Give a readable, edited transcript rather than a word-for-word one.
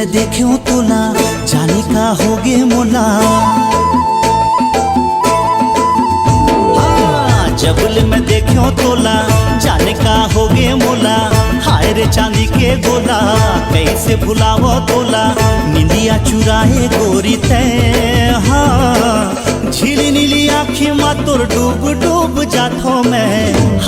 मैं देखूं तोला जाने का होगे मोला। हाँ, जबल मैं देखूं तोला जाने का होगे मोला। हाय रे चांदी के गोला कैसे भुलावो तोला, निंदिया चुराए गोरी तय। हाँ, झीली नीली आँखी मा तोर डूब डूब जातो मैं।